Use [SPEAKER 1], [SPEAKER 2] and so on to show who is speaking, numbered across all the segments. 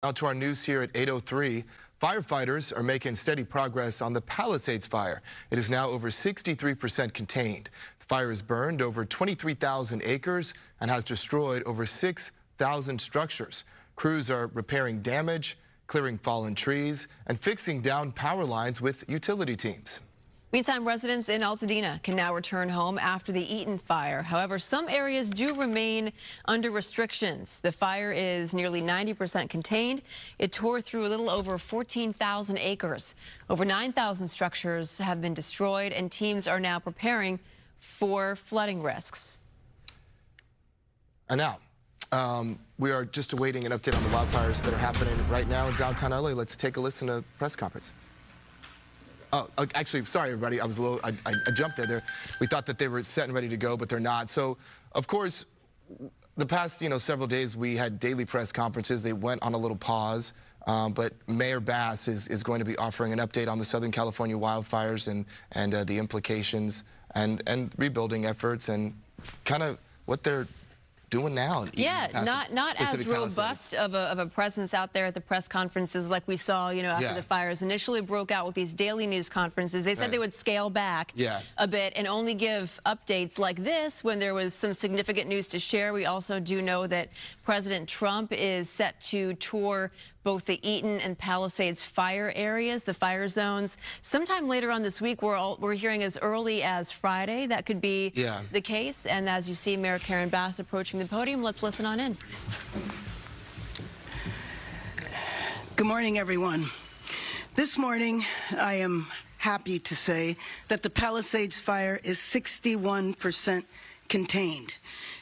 [SPEAKER 1] Now to our news here at 8:03. Firefighters are making steady progress on the Palisades fire. It is now over 63% contained. The fire has burned over 23,000 acres and has destroyed over 6,000 structures. Crews are repairing damage, clearing fallen trees, and fixing downed power lines with utility teams.
[SPEAKER 2] Meantime, residents in Altadena can now return home after the Eaton fire. However, some areas do remain under restrictions. The fire is nearly 90% contained. It tore through a little over 14,000 acres. Over 9,000 structures have been destroyed, and teams are now preparing for flooding risks.
[SPEAKER 1] And now, we are just awaiting an update on the wildfires that are happening right now in downtown LA. Let's take a listen to the press conference. Oh, actually, sorry, everybody. I jumped there. We thought that they were set and ready to go, but they're not. So, of course, the past, several days we had daily press conferences. They went on a little pause, but Mayor Bass is going to be offering an update on the Southern California wildfires and the implications and rebuilding efforts and kind of what they're doing now.
[SPEAKER 2] Yeah, not as robust of a presence out there at the press conferences like we saw, after the fires initially broke out with these daily news conferences. They said they would scale back a bit and only give updates like this when there was some significant news to share. We also do know that President Trump is set to tour both the Eaton and Palisades fire areas, the fire zones. Sometime later on this week, we're hearing as early as Friday that could be the case. And as you see Mayor Karen Bass approaching the podium, let's listen on in.
[SPEAKER 3] Good morning, everyone. This morning, I am happy to say that the Palisades fire is 61% contained.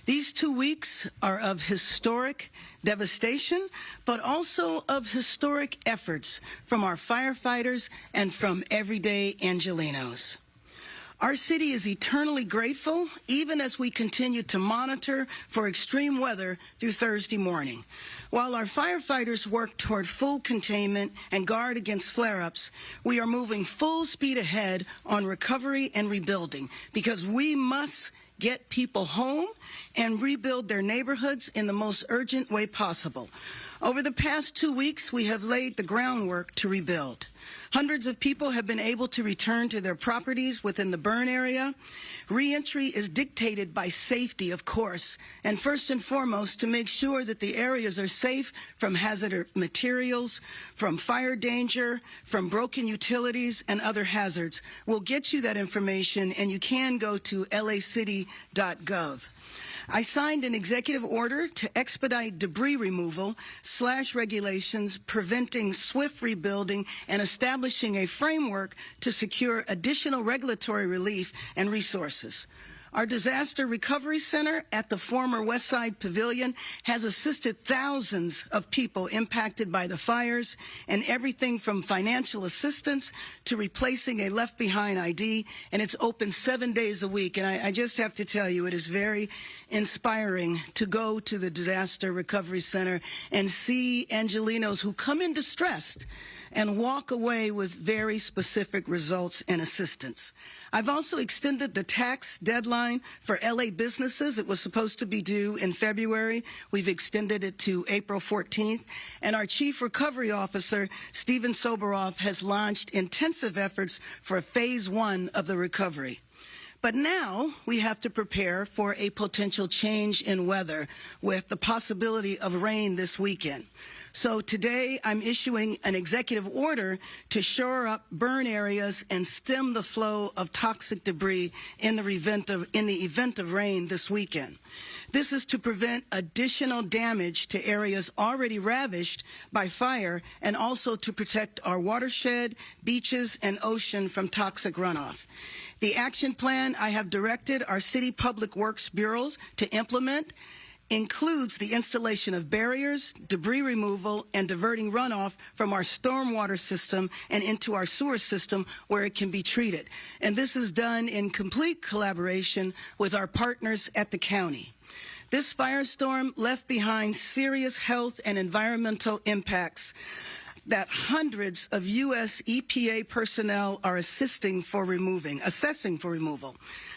[SPEAKER 3] These 2 weeks are of historic devastation, but also of historic efforts from our firefighters and from everyday Angelenos. Our city is eternally grateful, even as we continue to monitor for extreme weather through Thursday morning. While our firefighters work toward full containment and guard against flare-ups, we are moving full speed ahead on recovery and rebuilding because we must get people home and rebuild their neighborhoods in the most urgent way possible. Over the past 2 weeks, we have laid the groundwork to rebuild. Hundreds of people have been able to return to their properties within the burn area. Reentry is dictated by safety, of course, and first and foremost to make sure that the areas are safe from hazardous materials, from fire danger, from broken utilities and other hazards. We'll get you that information, and you can go to lacity.gov. I signed an executive order to expedite debris removal / regulations, preventing swift rebuilding and establishing a framework to secure additional regulatory relief and resources. Our Disaster Recovery Center at the former Westside Pavilion has assisted thousands of people impacted by the fires, and everything from financial assistance to replacing a left-behind ID, and it's open 7 days a week. And I just have to tell you, it is very inspiring to go to the Disaster Recovery Center and see Angelenos who come in distressed and walk away with very specific results and assistance. I've also extended the tax deadline for LA businesses. It was supposed to be due in February. We've extended it to April 14th. And our Chief Recovery Officer, Steven Soberoff, has launched intensive efforts for phase 1 of the recovery. But now we have to prepare for a potential change in weather with the possibility of rain this weekend. So today I'm issuing an executive order to shore up burn areas and stem the flow of toxic debris in the event of rain this weekend. This is to prevent additional damage to areas already ravished by fire and also to protect our watershed, beaches, and ocean from toxic runoff. The action plan I have directed our city public works bureaus to implement includes the installation of barriers, debris removal, and diverting runoff from our stormwater system and into our sewer system where it can be treated. And this is done in complete collaboration with our partners at the county. This firestorm left behind serious health and environmental impacts that hundreds of U.S. EPA personnel are assessing for removal.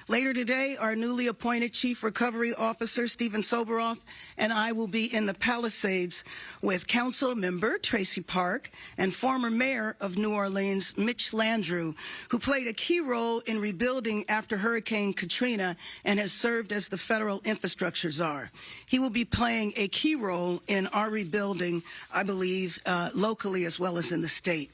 [SPEAKER 3] Later today, our newly appointed Chief Recovery Officer, Stephen Soberoff, and I will be in the Palisades with Council Member Tracy Park and former Mayor of New Orleans, Mitch Landrieu, who played a key role in rebuilding after Hurricane Katrina and has served as the federal infrastructure czar. He will be playing a key role in our rebuilding, I believe, locally as well as in the state.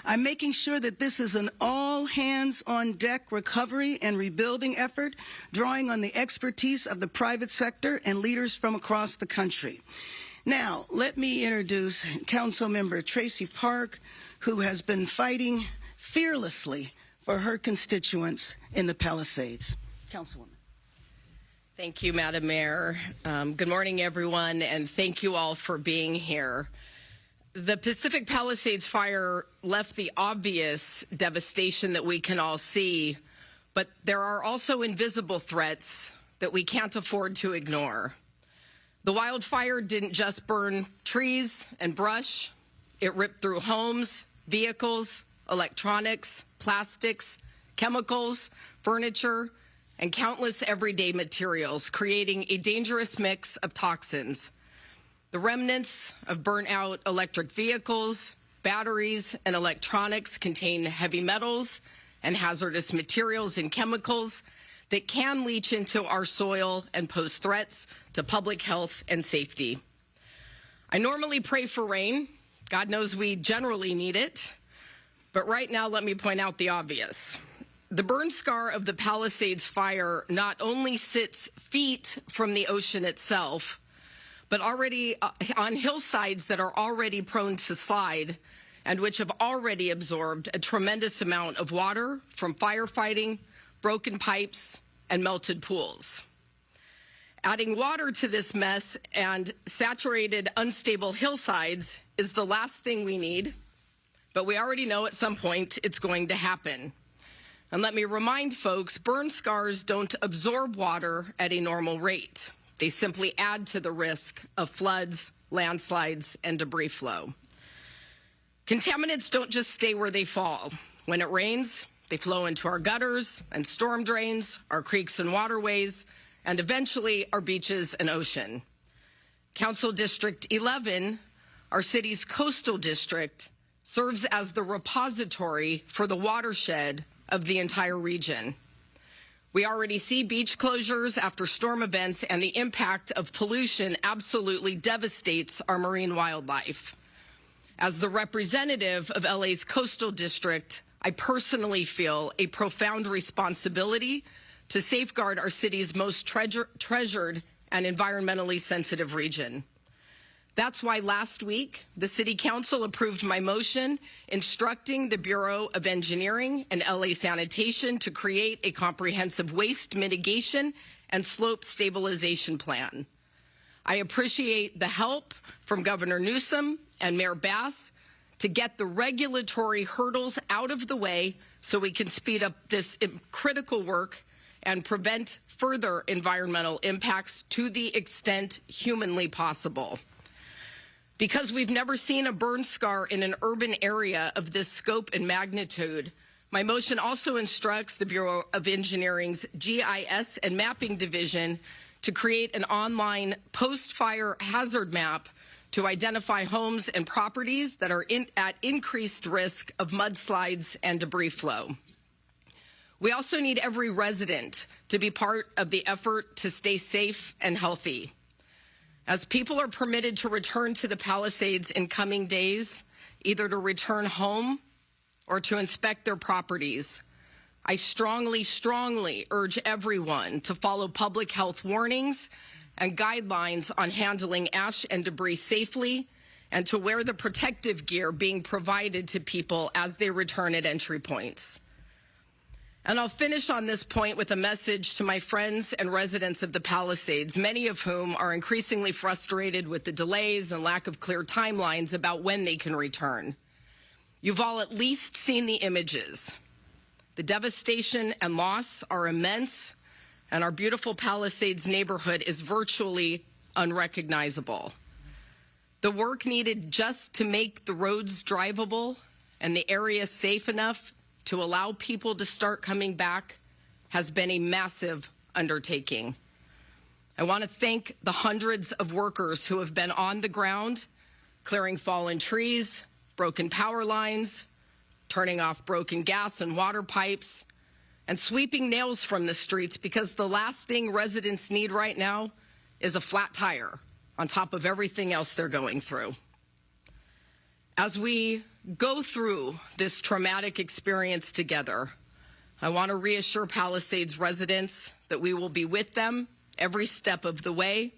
[SPEAKER 3] I'm making sure that this is an all-hands-on-deck recovery and rebuilding effort, drawing on the expertise of the private sector and leaders from across the country. Now, let me introduce Councilmember Tracy Park, who has been fighting fearlessly for her constituents in the Palisades. Councilwoman.
[SPEAKER 4] Thank you, Madam Mayor. Good morning, everyone, and thank you all for being here. The Pacific Palisades fire left the obvious devastation that we can all see, but there are also invisible threats that we can't afford to ignore. The wildfire didn't just burn trees and brush. It ripped through homes, vehicles, electronics, plastics, chemicals, furniture, and countless everyday materials, creating a dangerous mix of toxins. The remnants of burnt-out electric vehicles, batteries, and electronics contain heavy metals and hazardous materials and chemicals that can leach into our soil and pose threats to public health and safety. I normally pray for rain. God knows we generally need it. But right now, let me point out the obvious. The burn scar of the Palisades fire not only sits feet from the ocean itself, but already on hillsides that are already prone to slide and which have already absorbed a tremendous amount of water from firefighting, broken pipes, and melted pools. Adding water to this mess and saturated, unstable hillsides is the last thing we need, but we already know at some point it's going to happen. And let me remind folks, burn scars don't absorb water at a normal rate. They simply add to the risk of floods, landslides, and debris flow. Contaminants don't just stay where they fall. When it rains, they flow into our gutters and storm drains, our creeks and waterways, and eventually our beaches and ocean. Council District 11, our city's coastal district, serves as the repository for the watershed of the entire region. We already see beach closures after storm events, and the impact of pollution absolutely devastates our marine wildlife. As the representative of LA's coastal district, I personally feel a profound responsibility to safeguard our city's most treasured and environmentally sensitive region. That's why last week, the City Council approved my motion instructing the Bureau of Engineering and LA Sanitation to create a comprehensive waste mitigation and slope stabilization plan. I appreciate the help from Governor Newsom and Mayor Bass to get the regulatory hurdles out of the way so we can speed up this critical work and prevent further environmental impacts to the extent humanly possible. Because we've never seen a burn scar in an urban area of this scope and magnitude, my motion also instructs the Bureau of Engineering's GIS and Mapping Division to create an online post-fire hazard map to identify homes and properties that are at increased risk of mudslides and debris flow. We also need every resident to be part of the effort to stay safe and healthy. As people are permitted to return to the Palisades in coming days, either to return home or to inspect their properties, I strongly, strongly urge everyone to follow public health warnings and guidelines on handling ash and debris safely, and to wear the protective gear being provided to people as they return at entry points. And I'll finish on this point with a message to my friends and residents of the Palisades, many of whom are increasingly frustrated with the delays and lack of clear timelines about when they can return. You've all at least seen the images. The devastation and loss are immense, and our beautiful Palisades neighborhood is virtually unrecognizable. The work needed just to make the roads drivable and the area safe enough to allow people to start coming back has been a massive undertaking. I want to thank the hundreds of workers who have been on the ground, clearing fallen trees, broken power lines, turning off broken gas and water pipes, and sweeping nails from the streets, because the last thing residents need right now is a flat tire on top of everything else they're going through. As we go through this traumatic experience together, I want to reassure Palisades residents that we will be with them every step of the way,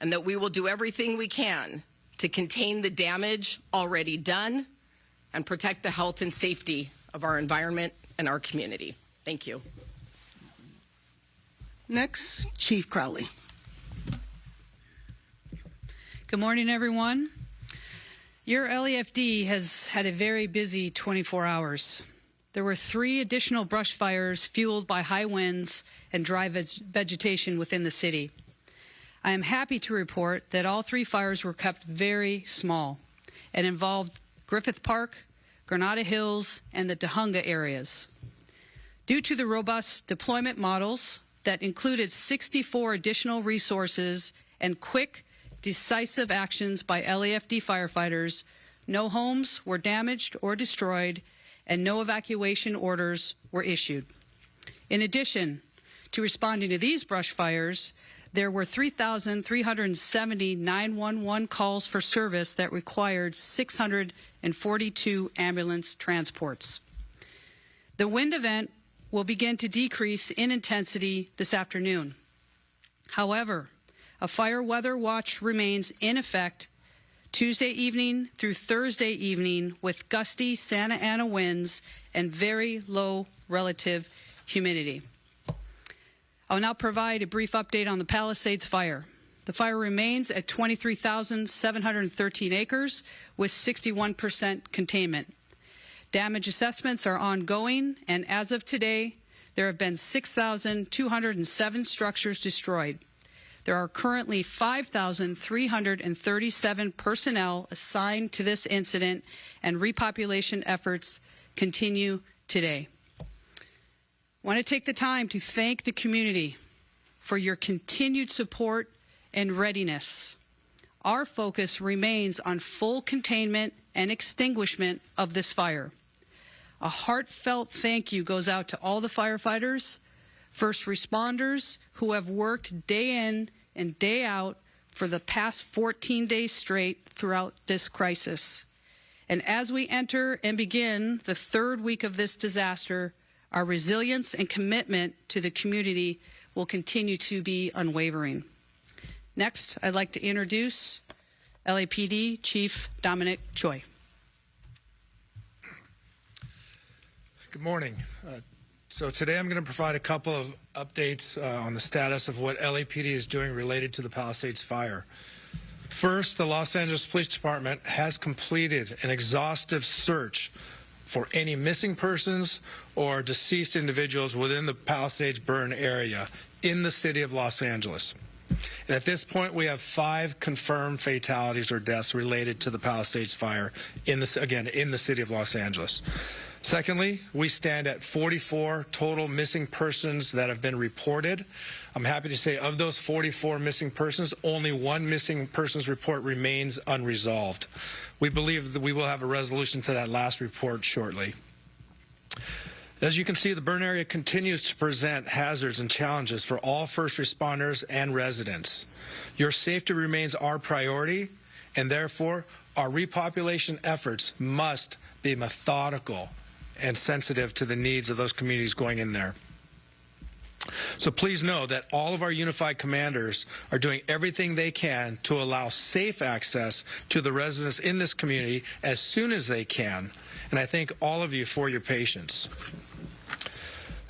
[SPEAKER 4] and that we will do everything we can to contain the damage already done and protect the health and safety of our environment and our community. Thank you.
[SPEAKER 3] Next, Chief Crowley.
[SPEAKER 5] Good morning, everyone. Your LAFD has had a very busy 24 hours. There were 3 additional brush fires fueled by high winds and dry vegetation within the city. I am happy to report that all 3 fires were kept very small and involved Griffith Park, Granada Hills, and the Tujunga areas. Due to the robust deployment models that included 64 additional resources and quick, decisive actions by LAFD firefighters, no homes were damaged or destroyed, and no evacuation orders were issued. In addition to responding to these brush fires, there were 3,370 911 calls for service that required 642 ambulance transports. The wind event will begin to decrease in intensity this afternoon. However, a fire weather watch remains in effect Tuesday evening through Thursday evening with gusty Santa Ana winds and very low relative humidity. I'll now provide a brief update on the Palisades fire. The fire remains at 23,713 acres with 61% containment. Damage assessments are ongoing, and as of today, there have been 6,207 structures destroyed. There are currently 5,337 personnel assigned to this incident, and repopulation efforts continue today. I want to take the time to thank the community for your continued support and readiness. Our focus remains on full containment and extinguishment of this fire. A heartfelt thank you goes out to all the firefighters, first responders who have worked day in and day out for the past 14 days straight throughout this crisis. And as we enter and begin the 3rd week of this disaster, our resilience and commitment to the community will continue to be unwavering. Next, I'd like to introduce LAPD Chief Dominic Choi.
[SPEAKER 6] Good morning. So today I'm going to provide a couple of updates on the status of what LAPD is doing related to the Palisades fire. First, the Los Angeles Police Department has completed an exhaustive search for any missing persons or deceased individuals within the Palisades burn area in the city of Los Angeles. And at this point, we have 5 confirmed fatalities or deaths related to the Palisades fire in the city of Los Angeles. Secondly, we stand at 44 total missing persons that have been reported. I'm happy to say of those 44 missing persons, only 1 missing persons report remains unresolved. We believe that we will have a resolution to that last report shortly. As you can see, the burn area continues to present hazards and challenges for all first responders and residents. Your safety remains our priority, and therefore our repopulation efforts must be methodical and sensitive to the needs of those communities going in there. So please know that all of our unified commanders are doing everything they can to allow safe access to the residents in this community as soon as they can. And I thank all of you for your patience.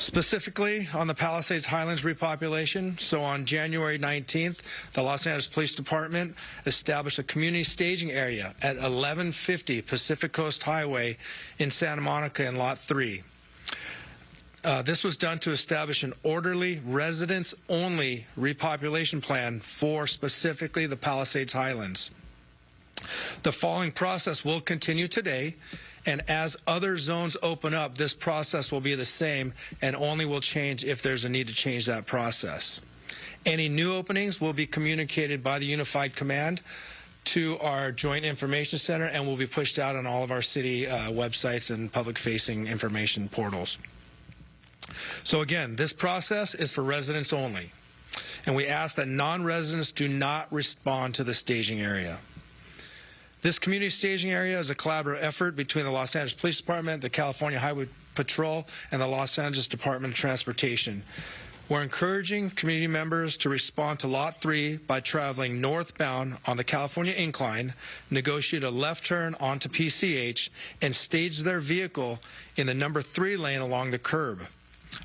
[SPEAKER 6] Specifically on the Palisades Highlands repopulation, so on January 19th, the Los Angeles Police Department established a community staging area at 1150 Pacific Coast Highway in Santa Monica in Lot 3. This was done to establish an orderly, residents-only repopulation plan for specifically the Palisades Highlands. The following process will continue today, and as other zones open up, this process will be the same and only will change if there's a need to change that process. Any new openings will be communicated by the Unified Command to our Joint Information Center and will be pushed out on all of our city websites and public-facing information portals. So again, this process is for residents only, and we ask that non-residents do not respond to the staging area. This community staging area is a collaborative effort between the Los Angeles Police Department, the California Highway Patrol, and the Los Angeles Department of Transportation. We're encouraging community members to respond to Lot 3 by traveling northbound on the California Incline, negotiate a left turn onto PCH, and stage their vehicle in the number 3 lane along the curb.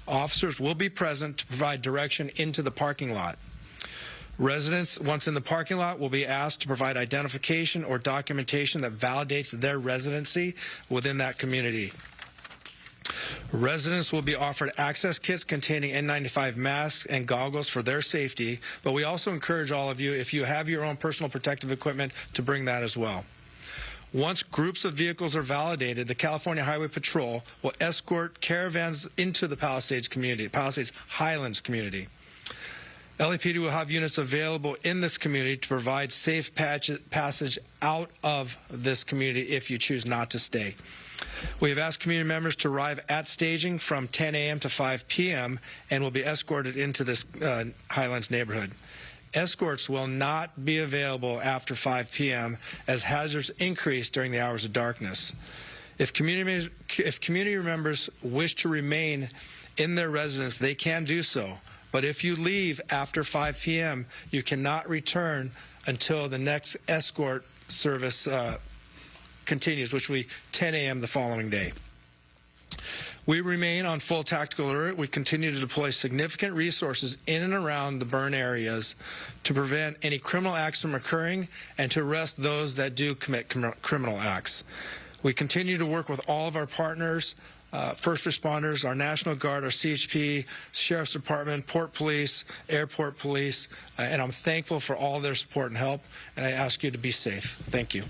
[SPEAKER 6] Officers will be present to provide direction into the parking lot. Residents, once in the parking lot, will be asked to provide identification or documentation that validates their residency within that community. Residents will be offered access kits containing N95 masks and goggles for their safety, but we also encourage all of you, if you have your own personal protective equipment, to bring that as well. Once groups of vehicles are validated, the California Highway Patrol will escort caravans into the Palisades community, Palisades Highlands community. LAPD will have units available in this community to provide safe passage out of this community if you choose not to stay. We have asked community members to arrive at staging from 10 a.m. to 5 p.m. and will be escorted into this Highlands neighborhood. Escorts will not be available after 5 p.m. as hazards increase during the hours of darkness. If community members wish to remain in their residence, they can do so. But if you leave after 5 p.m., you cannot return until the next escort service continues, which will be 10 a.m. the following day. We remain on full tactical alert. We continue to deploy significant resources in and around the burn areas to prevent any criminal acts from occurring and to arrest those that do commit criminal acts. We continue to work with all of our partners, first responders, our National Guard, our CHP, Sheriff's Department, Port Police, Airport Police, and I'm thankful for all their support and help, and I ask you to be safe. Thank you.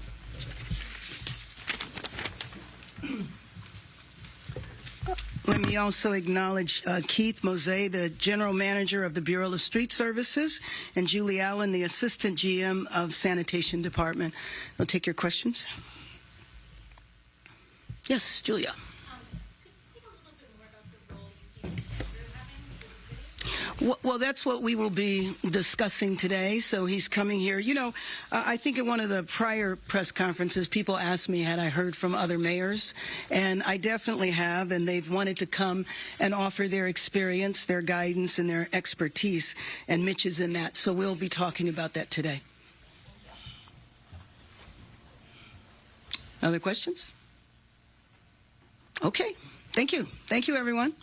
[SPEAKER 3] Let me also acknowledge Keith Mose, the General Manager of the Bureau of Street Services, and Julie Allen, the Assistant GM of Sanitation Department. I'll take your questions. Yes, Julia. Well, that's what we will be discussing today. So he's coming here. You know, I think at one of the prior press conferences, people asked me, had I heard from other mayors? And I definitely have, and they've wanted to come and offer their experience, their guidance, and their expertise. And Mitch is in that. So we'll be talking about that today. Other questions? Okay. Thank you. Thank you, everyone.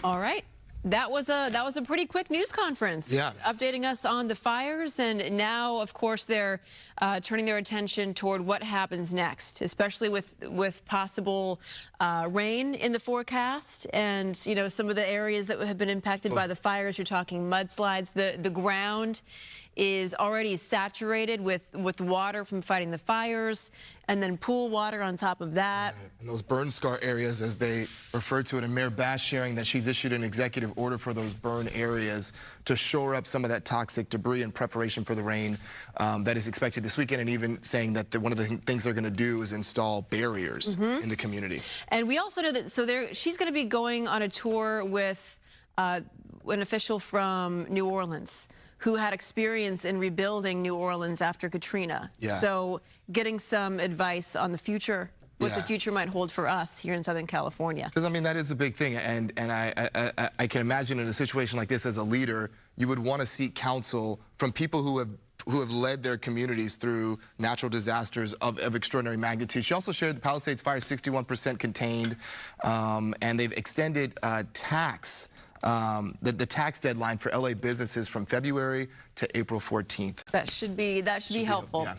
[SPEAKER 2] All right. That was a pretty quick news conference.
[SPEAKER 1] Yeah.
[SPEAKER 2] Updating us on the fires, and now, of course, they're turning their attention toward what happens next, especially with possible rain in the forecast, and you know, some of the areas that have been impacted by the fires. You're talking mudslides. The ground is already saturated with water from fighting the fires, and then pool water on top of that.
[SPEAKER 1] And those burn scar areas, as they refer to it, and Mayor Bass sharing that she's issued an executive order for those burn areas to shore up some of that toxic debris in preparation for the rain that is expected this weekend, and even saying that one of the things they're going to do is install barriers in the community. And
[SPEAKER 2] we also know that, she's going to be going on a tour with an official from New Orleans who had experience in rebuilding New Orleans after Katrina. Yeah. So getting some advice on the future, what the future might hold for us here in Southern California.
[SPEAKER 1] Because, I mean, that is a big thing. And I can imagine in a situation like this, as a leader, you would want to seek counsel from people who have led their communities through natural disasters of extraordinary magnitude. She also shared the Palisades fire 61% contained, and they've extended the tax deadline for LA businesses from February to April 14th.
[SPEAKER 2] That should be helpful. Yeah.